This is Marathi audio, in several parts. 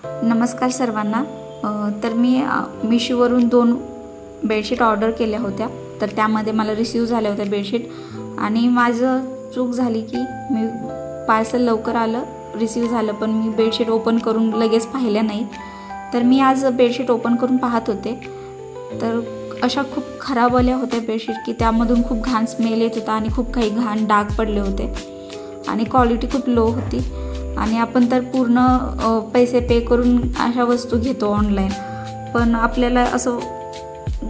नमस्कार सर्वांना। तर मी मिशोवरून 2 बेडशीट ऑर्डर केल्या होत्या। तर त्यामध्ये मला रिसीव झाल्या होत्या बेडशीट आणि माझं चूक झाली की मी पार्सल लवकर आलं, रिसीव झालं, पण मी बेडशीट ओपन करून लगेच पाहिल्या नाही। तर मी आज बेडशीट ओपन करून पाहत होते तर अशा खूप खराब आल्या होत्या बेडशीट की त्यामधून खूप घाण स्मेल येत होता आणि खूप काही घाण डाग पडले होते आणि क्वालिटी खूप लो होती। आणि आपण तर पूर्ण पैसे पे करून अशा वस्तू घेतो ऑनलाईन, पण आपल्याला असं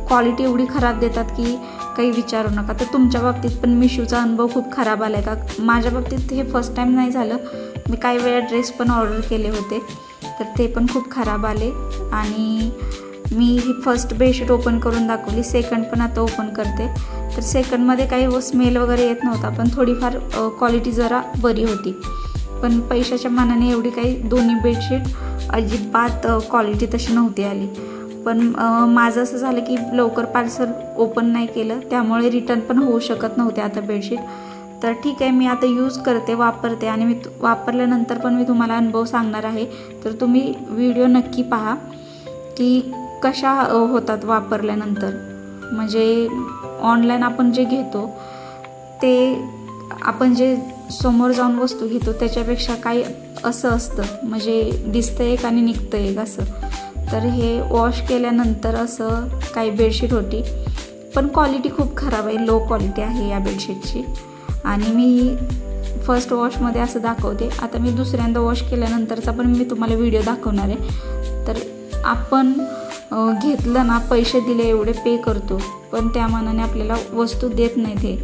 क्वालिटी एवढी खराब देतात की काही विचारू नका। तर तुमच्या बाबतीत पण मिशोचा अनुभव खूप खराब आला आहे का? माझ्या बाबतीत हे फर्स्ट टाईम नाही झालं, मी काही वेळा ड्रेस पण ऑर्डर केले होते तर ते पण खूप खराब आले। आणि मी ही फर्स्ट बेडशीट ओपन करून दाखवली, सेकंड पण आता ओपन करते। तर सेकंडमध्ये काही स्मेल वगैरे येत नव्हता, पण थोडीफार क्वालिटी जरा बरी होती, पण पैशाच्या मानाने एवढी काही दोन्ही बेडशीट अजिबात क्वालिटी तशी नव्हती आली। पण माझं असं झालं की लवकर पार्सल ओपन नाही केलं, त्यामुळे रिटर्न पण होऊ शकत नव्हते आता बेडशीट। तर ठीक आहे, मी आता यूज करते, वापरते आणि मी वापरल्यानंतर पण मी तुम्हाला अनुभव सांगणार आहे। तर तुम्ही व्हिडिओ नक्की पहा की कशा होतात वापरल्यानंतर। म्हणजे ऑनलाईन आपण जे घेतो ते आपण जे समोर जाऊन वस्तू घेतो त्याच्यापेक्षा काही असं असतं, म्हणजे दिसतं एक आणि निघतं एक असं। तर हे वॉश केल्यानंतर असं काही बेडशीट होती, पण क्वालिटी खूप खराब आहे, लो क्वालिटी आहे या बेडशीटची। आणि मी फर्स्ट वॉशमध्ये असं दाखवते, आता मी दुसऱ्यांदा वॉश केल्यानंतरचा पण मी तुम्हाला व्हिडिओ दाखवणार आहे। तर आपण घेतलं ना, पैसे दिले एवढे पे करतो, पण त्या मानाने आपल्याला वस्तू देत नाही ते,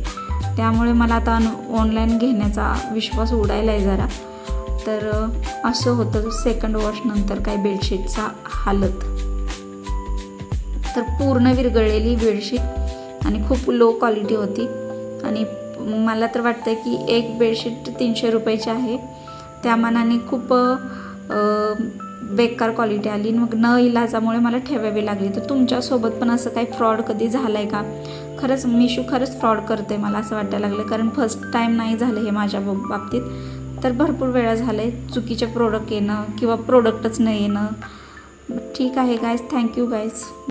त्यामुळे मला आता ऑनलाईन घेण्याचा विश्वास उडायला आहे जरा। तर असं होतं सेकंड वॉशनंतर काही बेडशीटचा हालत। तर पूर्ण विरघळलेली बेडशीट आणि खूप लो क्वालिटी होती आणि मला तर वाटतं की एक बेडशीट 300 रुपयाची आहे, त्या मानाने खूप बेकार क्वालिटी आली। मग न इलाजामुळे मला ठेवावी लागली। तर तुमच्यासोबत पण असं काही फ्रॉड कधी झालं आहे का? खरंच मिशो खरंच फ्रॉड करते मला असं वाटायला लागलं, कारण फर्स्ट टाईम नाही झालं हे माझ्या बाबतीत, तर भरपूर वेळा झालं आहे चुकीचे प्रोडक्ट येणं किंवा प्रोडक्टच नाही येणं। ठीक आहे गाईज, थँक्यू गाईज।